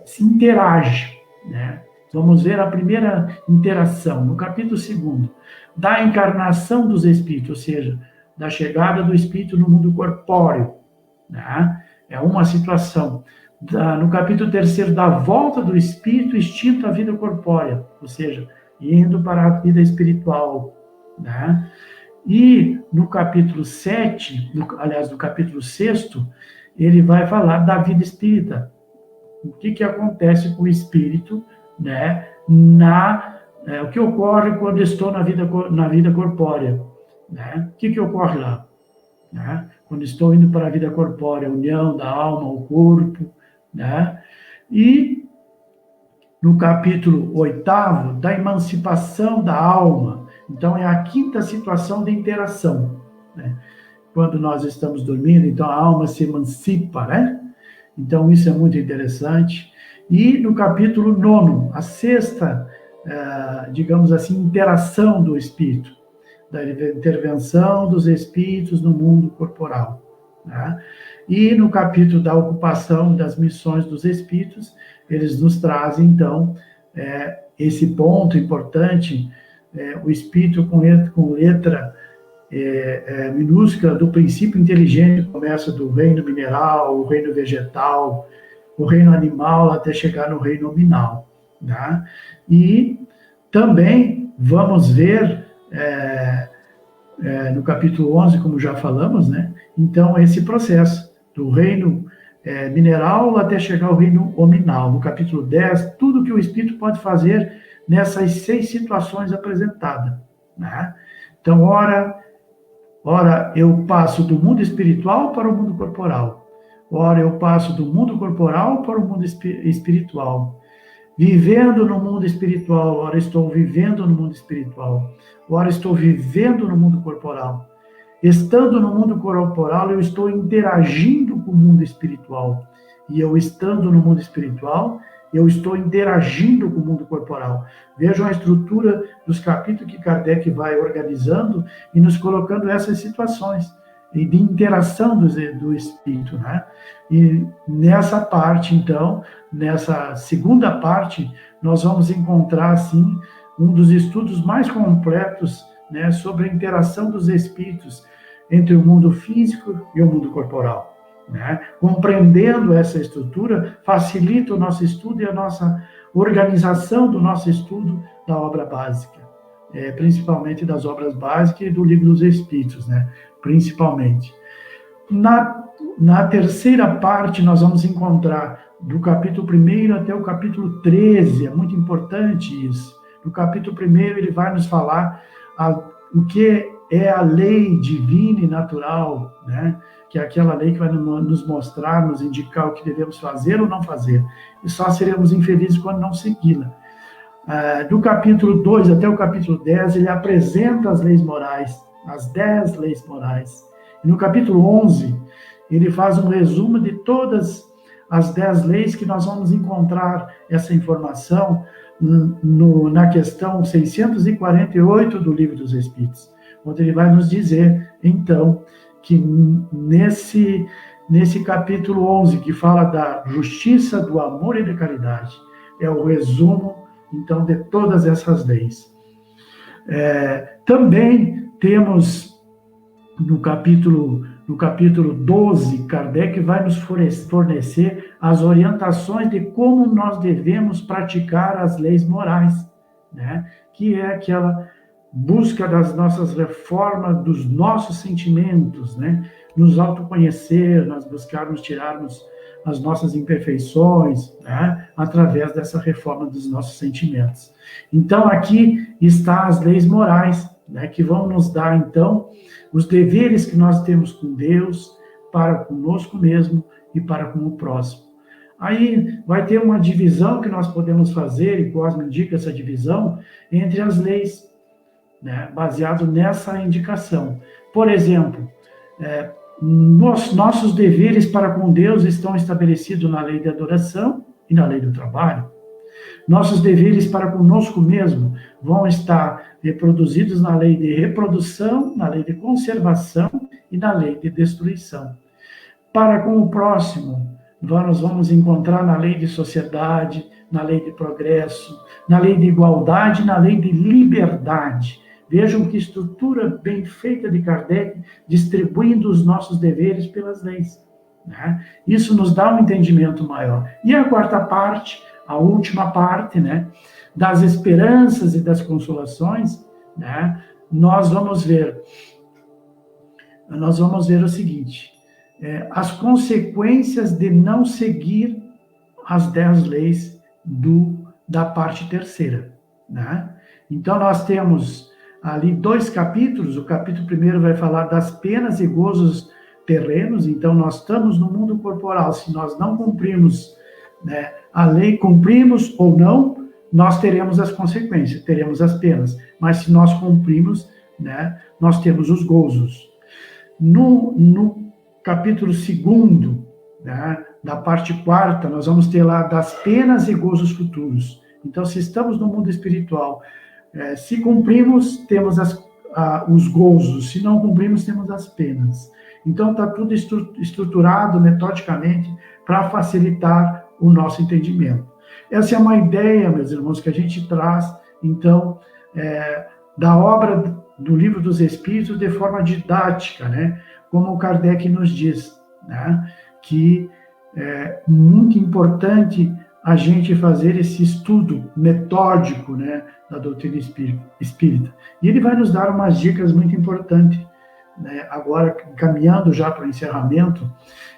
Speaker 2: se interage, né? Vamos ver a primeira interação, no capítulo 2º, da encarnação dos espíritos, ou seja, da chegada do espírito no mundo corpóreo, né? É uma situação. No capítulo 3º, da volta do espírito extinto à vida corpórea, ou seja, indo para a vida espiritual, né? E no capítulo 7, aliás, no capítulo 6º, ele vai falar da vida espírita. O que acontece com o espírito, né? O que ocorre quando estou na vida corpórea, né? O que ocorre lá, né? Quando estou indo para a vida corpórea, a união da alma ao corpo, né? E no capítulo 8º, da emancipação da alma. Então, é a quinta situação de interação, né? Quando nós estamos dormindo, então a alma se emancipa, né? Então, isso é muito interessante. E no capítulo 9º, a sexta, digamos assim, interação do espírito, da intervenção dos espíritos no mundo corporal, né? E no capítulo da ocupação das missões dos espíritos, eles nos trazem, então, esse ponto importante, o espírito com letra minúscula do princípio inteligente, começa do reino mineral, o reino vegetal, o reino animal, até chegar no reino nominal, né? E também vamos ver no capítulo 11, como já falamos, né? Então, esse processo do reino mineral até chegar ao reino nominal. No capítulo 10, tudo que o espírito pode fazer nessas 6 situações apresentadas, né? Então, ora eu passo do mundo espiritual para o mundo corporal. Ora eu passo do mundo corporal para o mundo espiritual. Vivendo no mundo espiritual, ora estou vivendo no mundo espiritual. Ora estou vivendo no mundo corporal. Estando no mundo corporal, eu estou interagindo com o mundo espiritual. E eu estando no mundo espiritual, eu estou interagindo com o mundo corporal. Vejam a estrutura dos capítulos que Kardec vai organizando e nos colocando essas situações de interação do espírito, né? E nessa parte, então, nessa segunda parte, nós vamos encontrar, assim, um dos estudos mais completos, né, sobre a interação dos espíritos entre o mundo físico e o mundo corporal, né? Compreendendo essa estrutura, facilita o nosso estudo e a nossa organização do nosso estudo da obra básica, principalmente das obras básicas e do Livro dos Espíritos, né? Principalmente. Na terceira parte, nós vamos encontrar do capítulo 1 até o capítulo 13, é muito importante isso. No capítulo 1 ele vai nos falar o que é a lei divina e natural, né? Que é aquela lei que vai nos mostrar, nos indicar o que devemos fazer ou não fazer. E só seremos infelizes quando não segui-la. Do capítulo 2 até o capítulo 10, ele apresenta as leis morais, as 10 leis morais. E no capítulo 11, ele faz um resumo de todas as 10 leis que nós vamos encontrar essa informação na questão 648 do Livro dos Espíritos, onde ele vai nos dizer, então, que nesse capítulo 11, que fala da justiça, do amor e da caridade, é o resumo, então, de todas essas leis. Também temos no capítulo 12, Kardec vai nos fornecer as orientações de como nós devemos praticar as leis morais, né? Que é aquela busca das nossas reformas, dos nossos sentimentos, né? Nos autoconhecer, nós buscarmos tirarmos as nossas imperfeições, né? Através dessa reforma dos nossos sentimentos. Então, aqui está as leis morais, né? Que vão nos dar, então, os deveres que nós temos com Deus, para conosco mesmo e para com o próximo. Aí vai ter uma divisão que nós podemos fazer, e Cosme indica essa divisão, entre as leis, né, baseado nessa indicação. Por exemplo, nossos deveres para com Deus estão estabelecidos na lei de adoração e na lei do trabalho. Nossos deveres para conosco mesmo vão estar reproduzidos na lei de reprodução, na lei de conservação e na lei de destruição. Para com o próximo, nós vamos encontrar na lei de sociedade, na lei de progresso, na lei de igualdade, na lei de liberdade. Vejam que estrutura bem feita de Kardec, distribuindo os nossos deveres pelas leis, né? Isso nos dá um entendimento maior. E a quarta parte, a última parte, né, das esperanças e das consolações, né, nós vamos ver o seguinte, as consequências de não seguir as 10 leis da parte terceira, né? Então, nós temos ali 2 capítulos. O capítulo 1 vai falar das penas e gozos terrenos. Então, nós estamos no mundo corporal. Se nós não cumprimos, né, a lei, cumprimos ou não, nós teremos as consequências, teremos as penas. Mas se nós cumprimos, né, nós temos os gozos. No capítulo 2, né, da parte 4ª, nós vamos ter lá das penas e gozos futuros. Então, se estamos no mundo espiritual, se cumprimos, temos os gozos. Se não cumprimos, temos as penas. Então, está tudo estruturado metodicamente para facilitar o nosso entendimento. Essa é uma ideia, meus irmãos, que a gente traz, então, da obra do Livro dos Espíritos de forma didática, né? Como o Kardec nos diz, né? Que é muito importante a gente fazer esse estudo metódico, né, da doutrina espírita. E ele vai nos dar umas dicas muito importantes, né? Agora, caminhando já para o encerramento,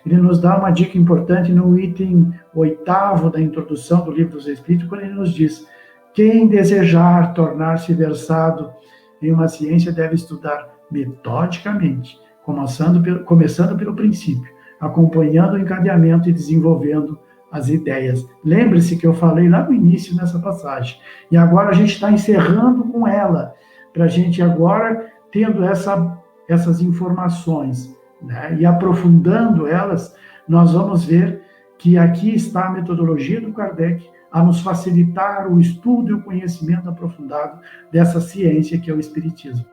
Speaker 2: ele nos dá uma dica importante no item 8º da introdução do Livro dos Espíritos, quando ele nos diz: quem desejar tornar-se versado em uma ciência deve estudar metodicamente, começando pelo princípio, acompanhando o encadeamento e desenvolvendo as ideias. Lembre-se que eu falei lá no início nessa passagem. E agora a gente está encerrando com ela, para a gente agora, tendo essas informações, né, e aprofundando elas, nós vamos ver que aqui está a metodologia do Kardec a nos facilitar o estudo e o conhecimento aprofundado dessa ciência que é o Espiritismo.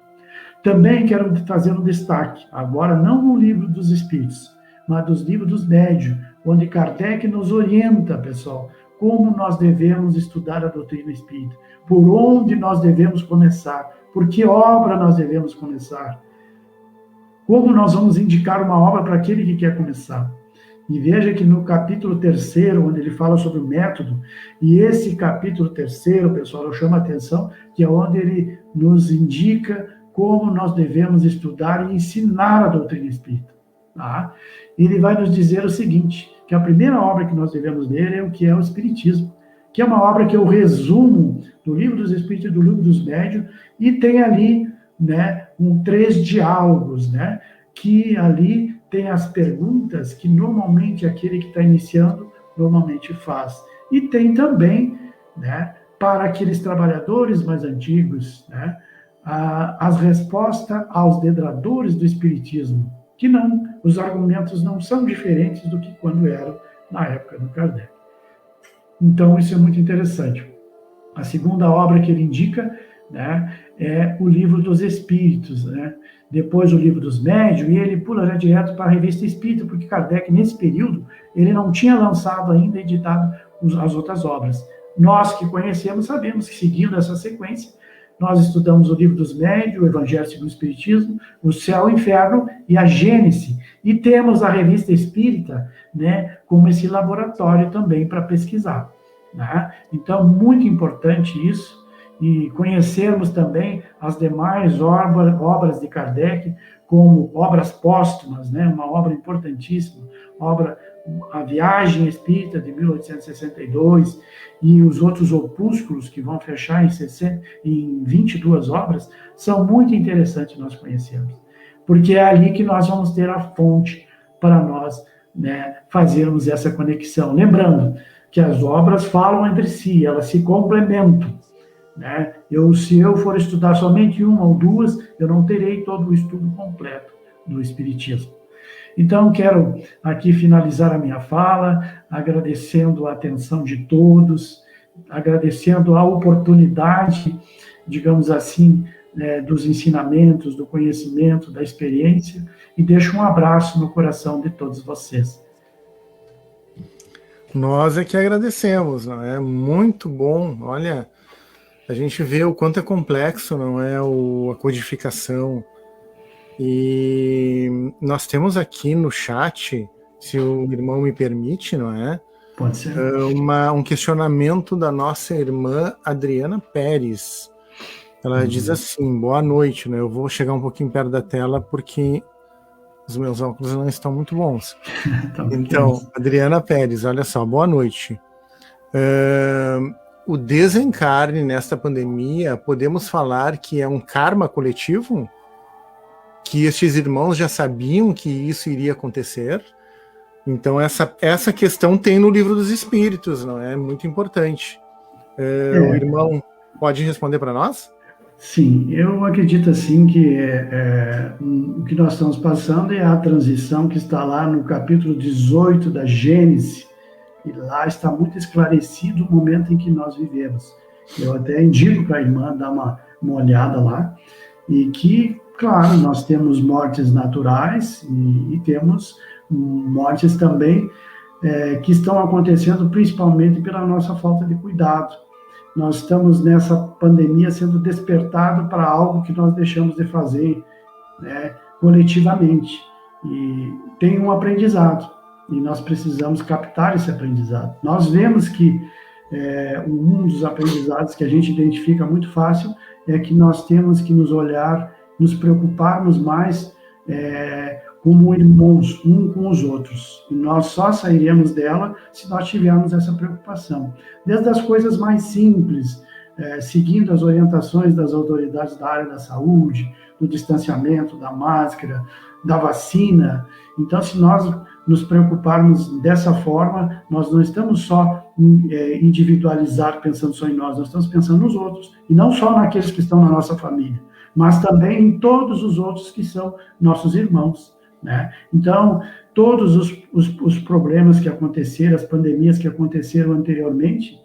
Speaker 2: Também quero fazer um destaque, agora não no Livro dos Espíritos, mas dos livros dos médiuns, onde Kardec nos orienta, pessoal, como nós devemos estudar a doutrina espírita, por onde nós devemos começar, por que obra nós devemos começar, como nós vamos indicar uma obra para aquele que quer começar. E veja que no capítulo 3º, onde ele fala sobre o método, e esse capítulo 3º, pessoal, eu chamo a atenção, que é onde ele nos indica como nós devemos estudar e ensinar a doutrina espírita. tá? Ele vai nos dizer o seguinte, que a primeira obra que nós devemos ler é o que é o Espiritismo, que é uma obra que é o resumo do Livro dos Espíritos e do Livro dos Médiuns, e tem ali, né, 3 diálogos, né, que ali tem as perguntas que normalmente aquele que está iniciando normalmente faz. E tem também, né, para aqueles trabalhadores mais antigos, né, as respostas aos dedradores do Espiritismo, que não, os argumentos não são diferentes do que quando eram na época do Kardec. Então, isso é muito interessante. A segunda obra que ele indica, né, é o Livro dos Espíritos, né? Depois o Livro dos Médiuns, e ele pula já direto para a Revista Espírita, porque Kardec, nesse período, ele não tinha lançado ainda, editado as outras obras. Nós que conhecemos, sabemos que, seguindo essa sequência, nós estudamos o Livro dos Médiuns, o Evangelho segundo o Espiritismo, o Céu, o Inferno e a Gênese. E temos a Revista Espírita, né, como esse laboratório também para pesquisar. Né? Então, muito importante isso, e conhecermos também as demais obras de Kardec, como obras póstumas, né? Uma obra importantíssima, A Viagem Espírita, de 1862, e os outros opúsculos que vão fechar em 22 obras, são muito interessantes nós conhecermos, porque é ali que nós vamos ter a fonte para nós, né, fazermos essa conexão. Lembrando que as obras falam entre si, elas se complementam. Né? Se eu for estudar somente uma ou duas, eu não terei todo o estudo completo do Espiritismo. Então, quero aqui finalizar a minha fala, agradecendo a atenção de todos, agradecendo a oportunidade, digamos assim, dos ensinamentos, do conhecimento, da experiência, e deixo um abraço no coração de todos vocês.
Speaker 1: Nós é que agradecemos, não é? Muito bom, olha, a gente vê o quanto é complexo, não é, a codificação. E nós temos aqui no chat, se o irmão me permite, não é?
Speaker 2: Pode ser.
Speaker 1: Um questionamento da nossa irmã Adriana Pérez. Ela diz assim, boa noite, né? Eu vou chegar um pouquinho perto da tela porque os meus óculos não estão muito bons. Então, Adriana Pérez, olha só, boa noite. O desencarne nesta pandemia, podemos falar que é um karma coletivo? Que estes irmãos já sabiam que isso iria acontecer? Então, essa questão tem no Livro dos Espíritos, não é? Muito importante. O irmão pode responder para nós?
Speaker 2: Sim, eu acredito assim que o que nós estamos passando é a transição que está lá no capítulo 18 da Gênese, e lá está muito esclarecido o momento em que nós vivemos. Eu até indico para a irmã dar uma olhada lá, e que, claro, nós temos mortes naturais e temos mortes também que estão acontecendo principalmente pela nossa falta de cuidado. Nós estamos nessa pandemia sendo despertado para algo que nós deixamos de fazer, né, coletivamente. E tem um aprendizado, e nós precisamos captar esse aprendizado. Nós vemos que um dos aprendizados que a gente identifica muito fácil é que nós temos que nos olhar, nos preocuparmos mais como irmãos, um com os outros. E nós só sairemos dela se nós tivermos essa preocupação. Desde as coisas mais simples, seguindo as orientações das autoridades da área da saúde, do distanciamento, da máscara, da vacina. Então, se nós nos preocuparmos dessa forma, nós não estamos só individualizar, pensando só em nós estamos pensando nos outros, e não só naqueles que estão na nossa família, mas também em todos os outros que são nossos irmãos. Né? Então, todos os problemas que aconteceram, as pandemias que aconteceram anteriormente,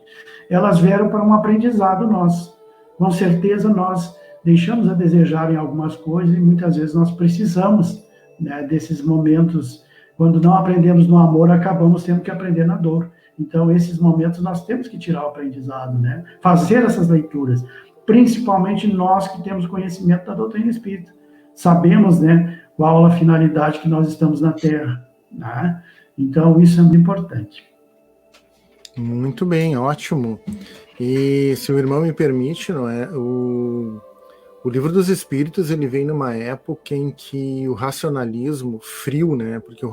Speaker 2: elas vieram para um aprendizado nosso. Com certeza, nós deixamos a desejar em algumas coisas e muitas vezes nós precisamos, né, desses momentos. Quando não aprendemos no amor, acabamos tendo que aprender na dor. Então, esses momentos nós temos que tirar o aprendizado, né? Fazer essas leituras, principalmente nós que temos conhecimento da doutrina espírita. Sabemos, né, qual a finalidade que nós estamos na Terra, né? Então, isso é muito importante.
Speaker 1: Muito bem, ótimo. E se o irmão me permite, não é? O Livro dos Espíritos, ele vem numa época em que o racionalismo frio, né? Porque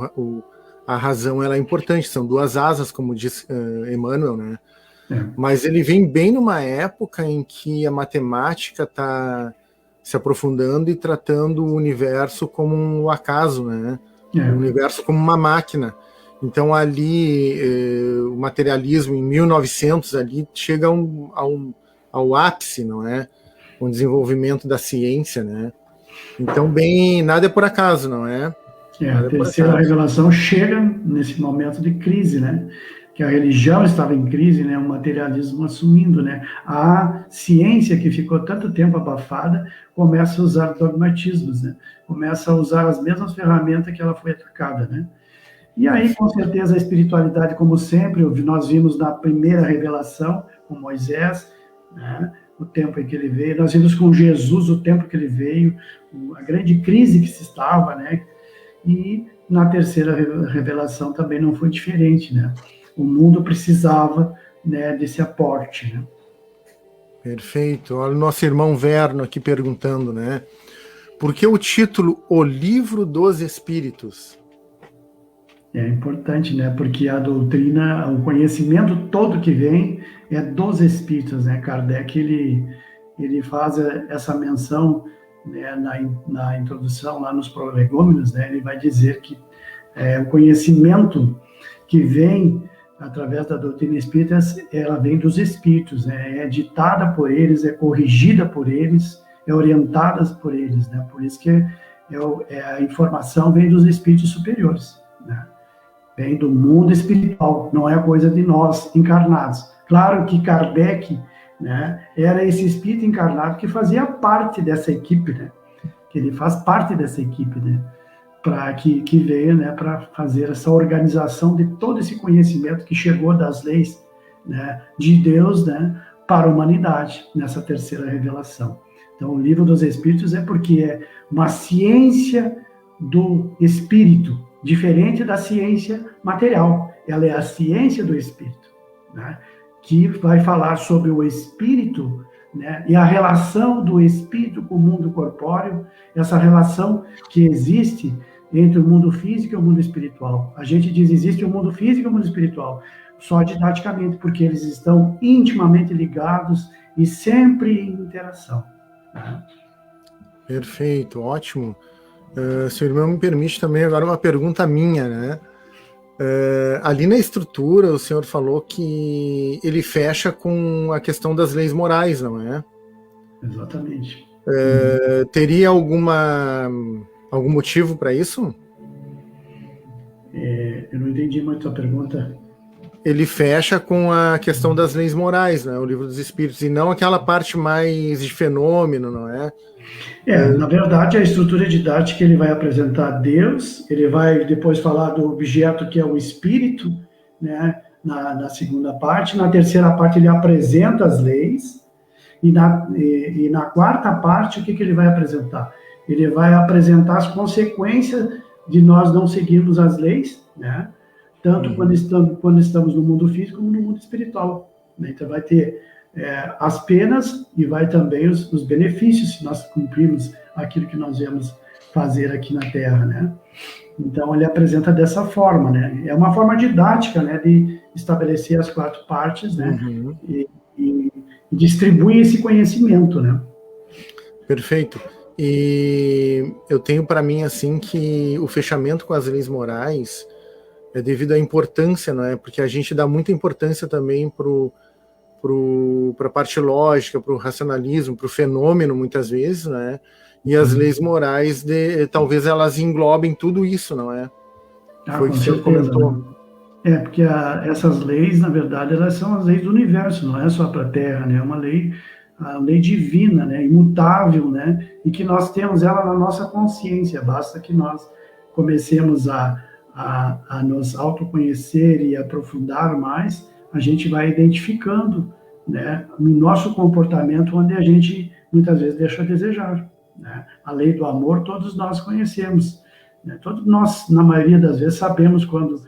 Speaker 1: a razão, ela é importante, são duas asas, como diz Emmanuel, né? Mas ele vem bem numa época em que a matemática está se aprofundando e tratando o universo como um acaso, né? O universo como uma máquina. Então ali o materialismo em 1900 ali chega ao ápice, não é? Com o desenvolvimento da ciência, né? Então bem, nada é por acaso, não é?
Speaker 2: A terceira revelação chega nesse momento de crise, né? Que a religião estava em crise, né? O materialismo assumindo, né? A ciência que ficou tanto tempo abafada começa a usar dogmatismos, né? Começa a usar as mesmas ferramentas que ela foi atacada, né? E aí, com certeza, a espiritualidade, como sempre, nós vimos na primeira revelação com Moisés, né? O tempo em que ele veio, nós vimos com Jesus o tempo que ele veio, a grande crise que se estava, né? E na terceira revelação também não foi diferente, né? O mundo precisava, né, desse aporte, né?
Speaker 1: Perfeito. Olha o nosso irmão Verno aqui perguntando, né? Por que o título O Livro dos Espíritos?
Speaker 2: É importante, né? Porque a doutrina, o conhecimento todo que vem é dos espíritos, né? Kardec, ele faz essa menção, né, na introdução, lá nos prolegômenos, né? Ele vai dizer que o conhecimento que vem através da doutrina espírita, ela vem dos espíritos, né? É ditada por eles, é corrigida por eles, é orientada por eles, né? Por isso que a informação vem dos espíritos superiores, né? Vem do mundo espiritual, não é coisa de nós encarnados. Claro que Kardec, né, era esse espírito encarnado que fazia parte dessa equipe, né? Que ele faz parte dessa equipe, né? Que veio, né, para fazer essa organização de todo esse conhecimento que chegou das leis, né, de Deus, né, para a humanidade, nessa terceira revelação. Então, o Livro dos Espíritos é porque é uma ciência do espírito, diferente da ciência material. Ela é a ciência do espírito, né, que vai falar sobre o espírito, né, e a relação do espírito com o mundo corpóreo, essa relação que existe entre o mundo físico e o mundo espiritual. A gente diz, existe o mundo físico e o mundo espiritual, só didaticamente, porque eles estão intimamente ligados e sempre em interação. Né?
Speaker 1: Perfeito, ótimo. Se o irmão me permite também agora uma pergunta minha, né? Ali na estrutura, o senhor falou que ele fecha com a questão das leis morais, não é?
Speaker 2: Exatamente.
Speaker 1: Teria algum motivo para isso?
Speaker 2: Eu não entendi muito a pergunta.
Speaker 1: Ele fecha com a questão das leis morais, né? O Livro dos Espíritos, e não aquela parte mais de fenômeno, não é?
Speaker 2: Na verdade, a estrutura didática, ele vai apresentar Deus, ele vai depois falar do objeto que é o espírito, né, na segunda parte. Na terceira parte, ele apresenta as leis, e na quarta parte, o que ele vai apresentar? Ele vai apresentar as consequências de nós não seguirmos as leis, né, tanto quando estamos no mundo físico como no mundo espiritual. Né? Então, vai ter as penas e vai também os benefícios se nós cumprirmos aquilo que nós viemos fazer aqui na Terra, né? Então, ele apresenta dessa forma, né? É uma forma didática, né, de estabelecer as quatro partes, né? E distribui esse conhecimento, né?
Speaker 1: Perfeito. E eu tenho para mim, assim, que o fechamento com as leis morais é devido à importância, não é? Porque a gente dá muita importância também para a parte lógica, para o racionalismo, para o fenômeno, muitas vezes, né? E as leis morais, talvez elas englobem tudo isso, não é?
Speaker 2: Foi o que o senhor comentou. Né? Porque essas leis, na verdade, elas são as leis do universo, não é só para a Terra, né? É uma lei, a lei divina, né? Imutável, né? E que nós temos ela na nossa consciência, basta que nós comecemos a nos autoconhecer e aprofundar mais, a gente vai identificando, né, no nosso comportamento onde a gente muitas vezes deixa a desejar. Né? A lei do amor todos nós conhecemos. Né? Todos nós, na maioria das vezes, sabemos quando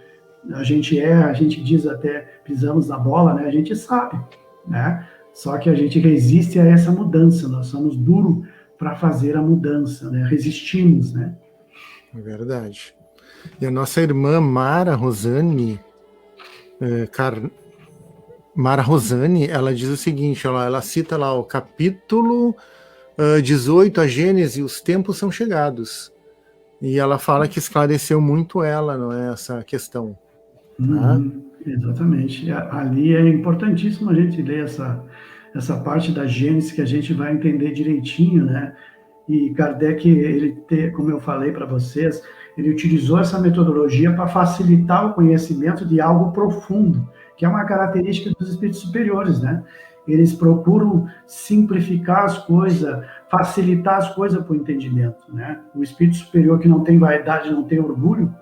Speaker 2: a gente a gente diz até pisamos na bola, né? A gente sabe. Né? Só que a gente resiste a essa mudança, nós somos duros para fazer a mudança, né? Resistimos, né?
Speaker 1: É verdade. E a nossa irmã Mara Rosane, Mara Rosane, ela diz o seguinte, ela cita lá o capítulo 18, a Gênese, os tempos são chegados. E ela fala que esclareceu muito ela, não é, essa questão. Tá?
Speaker 2: Exatamente. Ali é importantíssimo a gente ler essa parte da Gênesis que a gente vai entender direitinho, né? E Kardec, como eu falei para vocês, ele utilizou essa metodologia para facilitar o conhecimento de algo profundo, que é uma característica dos espíritos superiores, né? Eles procuram simplificar as coisas, facilitar as coisas para o entendimento, né? O espírito superior que não tem vaidade, não tem orgulho,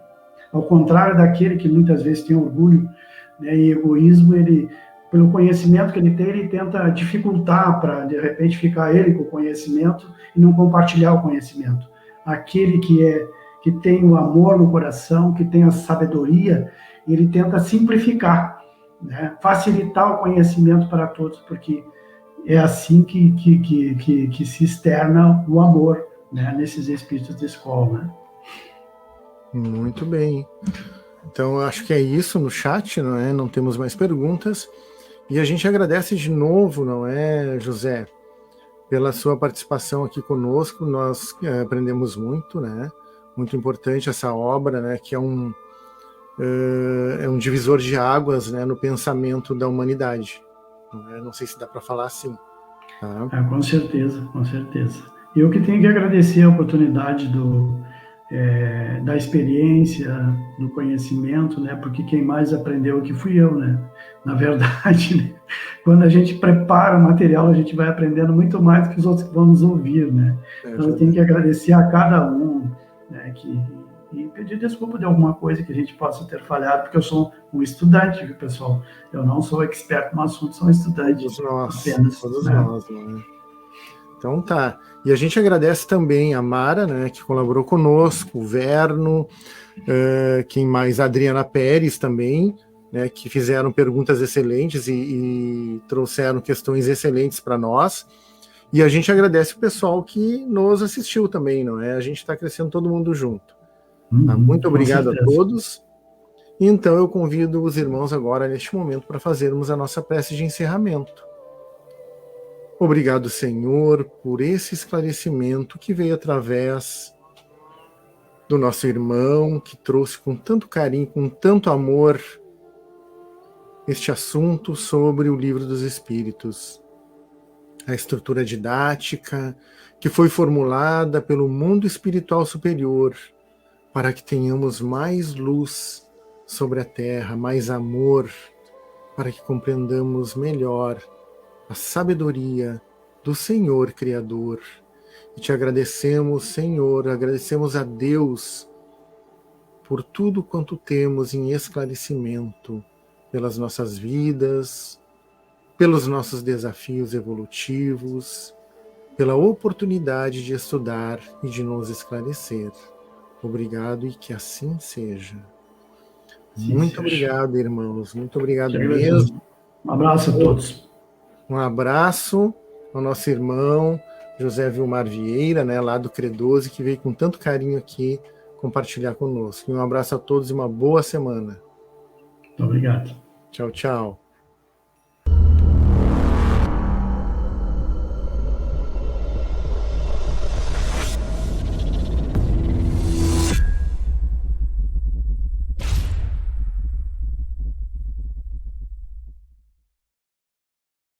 Speaker 2: ao contrário daquele que muitas vezes tem orgulho, né, e egoísmo, ele, pelo conhecimento que ele tem, ele tenta dificultar para, de repente, ficar ele com o conhecimento e não compartilhar o conhecimento. Aquele que tem o amor no coração, que tem a sabedoria, ele tenta simplificar, né, facilitar o conhecimento para todos, porque é assim que se externa o amor, né, nesses espíritos de escola, né?
Speaker 1: Muito bem. Então, eu acho que é isso no chat, não é? Não temos mais perguntas. E a gente agradece de novo, não é, José, pela sua participação aqui conosco. Nós aprendemos muito, né? Muito importante essa obra, né? Que é um divisor de águas, né? No pensamento da humanidade. Não sei se dá para falar assim. Tá?
Speaker 2: Com certeza, com certeza. Eu que tenho que agradecer a oportunidade da experiência, do conhecimento, né? Porque quem mais aprendeu aqui fui eu, né? Na verdade, né? Quando a gente prepara o material, a gente vai aprendendo muito mais do que os outros que vão nos ouvir, né? Então eu tenho que agradecer a cada um, né? E pedir desculpa de alguma coisa que a gente possa ter falhado, porque eu sou um estudante, viu, pessoal? Eu não sou expert no assunto, sou um estudante.
Speaker 1: Todos nós,
Speaker 2: apenas,
Speaker 1: todos
Speaker 2: né?
Speaker 1: nós, né? Então tá. E a gente agradece também a Mara, né, que colaborou conosco, o Verno, quem mais? A Adriana Pérez também, né, que fizeram perguntas excelentes e trouxeram questões excelentes para nós. E a gente agradece o pessoal que nos assistiu também, não é? A gente está crescendo todo mundo junto. Tá? Muito obrigado a todos. Então eu convido os irmãos agora, neste momento, para fazermos a nossa prece de encerramento. Obrigado, Senhor, por esse esclarecimento que veio através do nosso irmão, que trouxe com tanto carinho, com tanto amor, este assunto sobre o Livro dos Espíritos. A estrutura didática que foi formulada pelo mundo espiritual superior para que tenhamos mais luz sobre a Terra, mais amor, para que compreendamos melhor a sabedoria do Senhor Criador. E te agradecemos, Senhor, agradecemos a Deus por tudo quanto temos em esclarecimento, pelas nossas vidas, pelos nossos desafios evolutivos, pela oportunidade de estudar e de nos esclarecer. Obrigado e que assim seja. Sim, muito obrigado, irmãos. Muito obrigado mesmo.
Speaker 2: Um abraço a todos.
Speaker 1: Um abraço ao nosso irmão José Vilmar Vieira, né, lá do Credoze, que veio com tanto carinho aqui compartilhar conosco. E um abraço a todos e uma boa semana.
Speaker 2: Muito obrigado.
Speaker 1: Tchau, tchau.